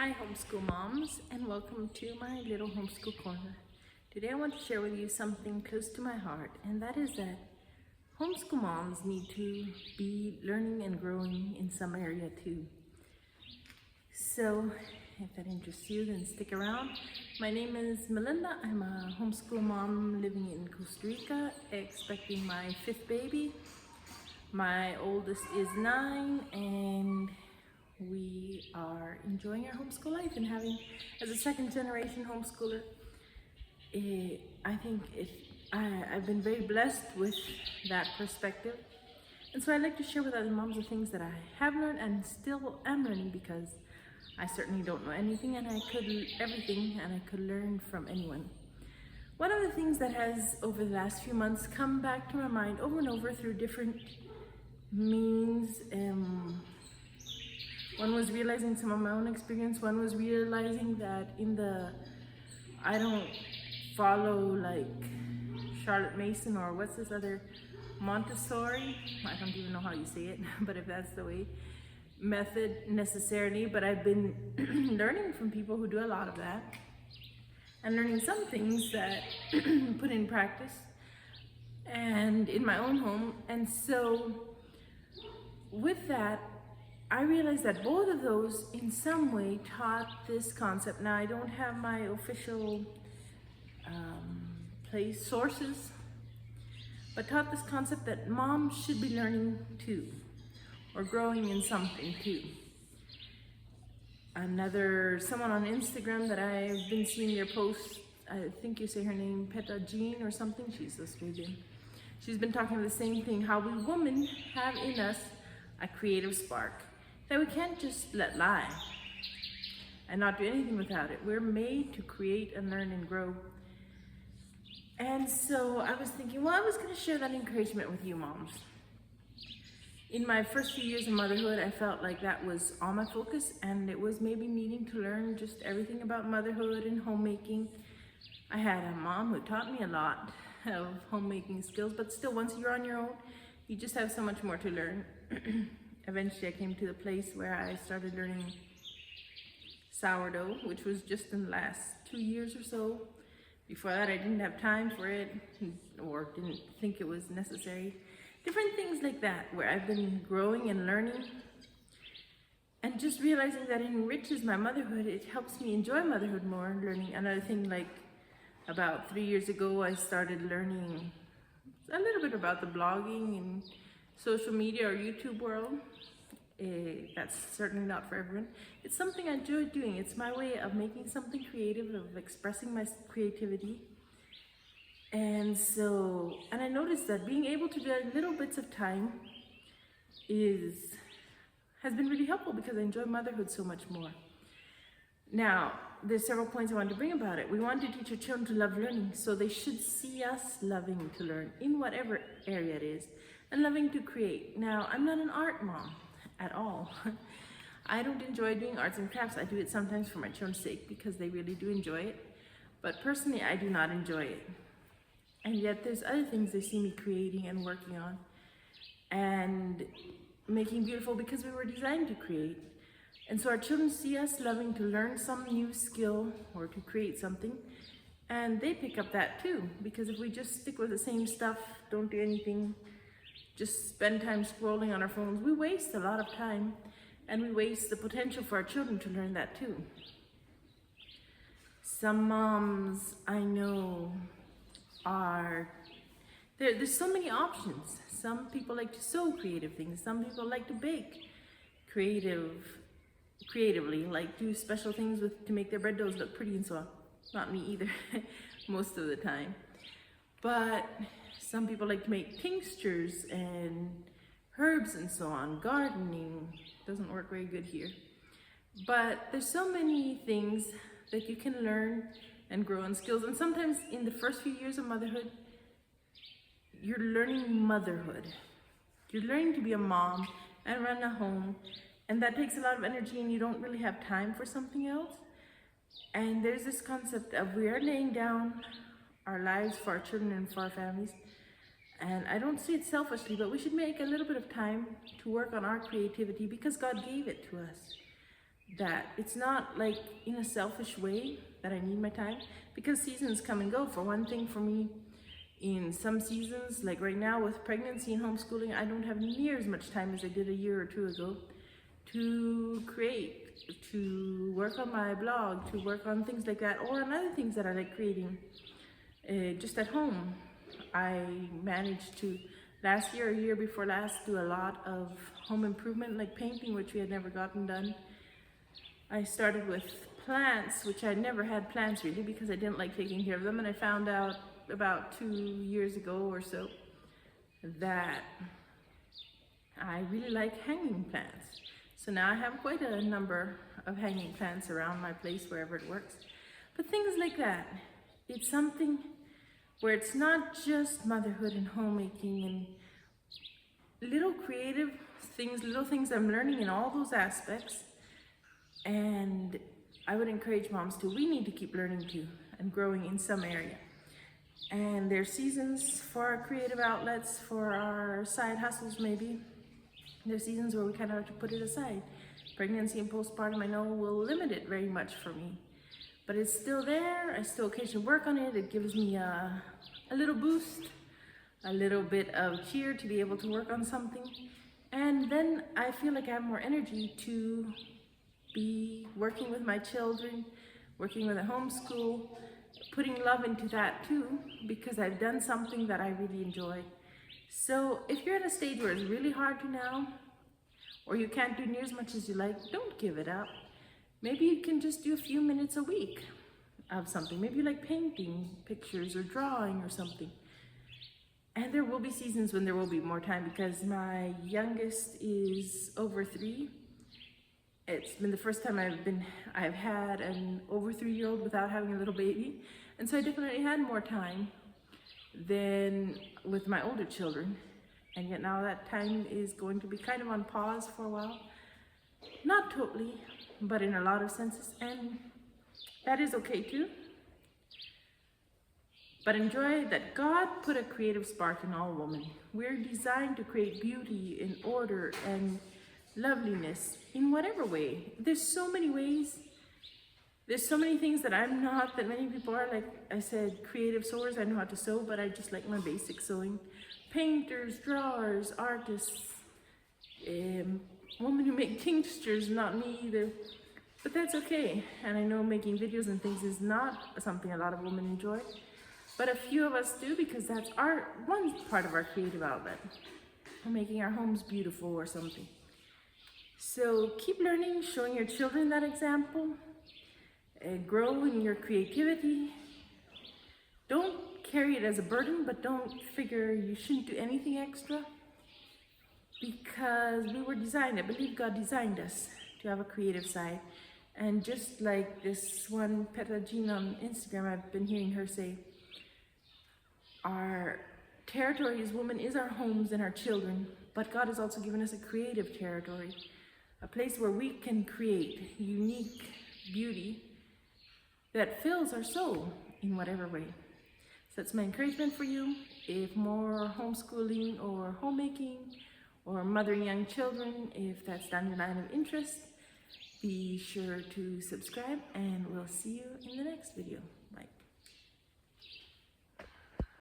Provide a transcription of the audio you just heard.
Hi homeschool moms, and welcome to my little homeschool corner. Today I want to share with you something close to my heart, and that is that homeschool moms need to be learning and growing in some area too. So if that interests you, then stick around. My name is Melinda. I'm a homeschool mom living in Costa Rica, expecting my 5th baby. My oldest is 9, and we are enjoying our homeschool life and having, as a second generation homeschooler, I've been very blessed with that perspective. And so I like to share with other moms the things that I have learned and still am learning, because I certainly don't know anything and I could learn from anyone. One of the things that has over the last few months come back to my mind over and over through different means, one was realizing some of my own experience. One was realizing that I don't follow like Charlotte Mason or what's this other, Montessori, I don't even know how you say it, but if that's the way, method necessarily, but I've been learning from people who do a lot of that and learning some things that put in practice and in my own home. And so with that, I realized that both of those in some way taught this concept. Now I don't have my official place sources, but taught this concept that moms should be learning too, or growing in something too. Someone on Instagram that I've been seeing their posts, I think you say her name, Peta Jean or something, she's Australian. She's been talking the same thing, how we women have in us a creative spark that we can't just let lie and not do anything without it. We're made to create and learn and grow. And so I was thinking, well, I was going to share that encouragement with you moms. In my first few years of motherhood, I felt like that was all my focus, and it was maybe needing to learn just everything about motherhood and homemaking. I had a mom who taught me a lot of homemaking skills, but still, once you're on your own, you just have so much more to learn. Eventually I came to the place where I started learning sourdough, which was just in the last 2 years or so. Before that I didn't have time for it, or didn't think it was necessary. Different things like that, where I've been growing and learning and just realizing that it enriches my motherhood. It helps me enjoy motherhood more, learning. Another thing, like about 3 years ago, I started learning a little bit about the blogging and social media or YouTube world. That's certainly not for everyone. It's something I enjoy doing. It's my way of making something creative, of expressing my creativity. And I noticed that being able to do little bits of time has been really helpful, because I enjoy motherhood so much more. Now, there's several points I wanted to bring about it. We want to teach our children to love learning, so they should see us loving to learn in whatever area it is, and loving to create. Now, I'm not an art mom at all. I don't enjoy doing arts and crafts. I do it sometimes for my children's sake, because they really do enjoy it. But personally, I do not enjoy it. And yet there's other things they see me creating and working on and making beautiful, because we were designed to create. And so our children see us loving to learn some new skill or to create something, and they pick up that too. Because if we just stick with the same stuff, don't do anything, just spend time scrolling on our phones, we waste a lot of time, and we waste the potential for our children to learn that too. Some moms I know there's so many options. Some people like to sew creative things. Some people like to bake creatively, like do special things to make their bread doughs look pretty and so on. Not me either, most of the time. But some people like to make tinctures and herbs and so on. Gardening doesn't work very good here. But there's so many things that you can learn and grow in skills. And sometimes in the first few years of motherhood, you're learning motherhood. You're learning to be a mom and run a home, and that takes a lot of energy, and you don't really have time for something else. And there's this concept of we are laying down our lives for our children and for our families. And I don't see it selfishly, but we should make a little bit of time to work on our creativity, because God gave it to us. that it's not like in a selfish way that I need my time, because seasons come and go. For one thing, for me, in some seasons, like right now with pregnancy and homeschooling, I don't have near as much time as I did a year or two ago to create, to work on my blog, to work on things like that, or on other things that I like creating just at home. I managed to, last year or year before last, do a lot of home improvement, like painting, which we had never gotten done. I started with plants, which I never had plants really because I didn't like taking care of them, and I found out about 2 years ago or so that I really like hanging plants. So now I have quite a number of hanging plants around my place wherever it works. But things like that, it's something where it's not just motherhood and homemaking and little creative things, little things I'm learning in all those aspects. And I would encourage moms to, we need to keep learning too and growing in some area. And there's seasons for our creative outlets, for our side hustles maybe. There's seasons where we kind of have to put it aside. Pregnancy and postpartum, I know, will limit it very much for me. But it's still there. I still occasionally work on it. It gives me a little boost, a little bit of cheer to be able to work on something. And then I feel like I have more energy to be working with my children, working with a homeschool, putting love into that too, because I've done something that I really enjoy. So if you're at a stage where it's really hard to now, or you can't do near as much as you like, don't give it up. Maybe you can just do a few minutes a week of something. Maybe you like painting pictures or drawing or something. And there will be seasons when there will be more time, because my youngest is over 3. It's been the first time I've had an over 3-year-old without having a little baby. And so I definitely had more time than with my older children. And yet now that time is going to be kind of on pause for a while. Not totally, but in a lot of senses. And that is okay too. But enjoy that God put a creative spark in all women. We're designed to create beauty and order and loveliness in whatever way. There's so many ways. There's so many things that I'm not, that many people are. Like I said, creative sewers, I know how to sew, but I just like my basic sewing. Painters, drawers, artists, women who make tinctures, not me either. But that's okay. And I know making videos and things is not something a lot of women enjoy. But a few of us do, because that's one part of our creative outlet. Or making our homes beautiful or something. So keep learning, showing your children that example. Grow in your creativity. Don't carry it as a burden, but don't figure you shouldn't do anything extra, because we were designed, I believe God designed us to have a creative side. And just like this one Petra Jean on Instagram, I've been hearing her say, our territory as women is our homes and our children, but God has also given us a creative territory, a place where we can create unique beauty that fills our soul in whatever way. So that's my encouragement for you. If more homeschooling or homemaking or mothering young children, if that's down your line of interest, be sure to subscribe, and we'll see you in the next video.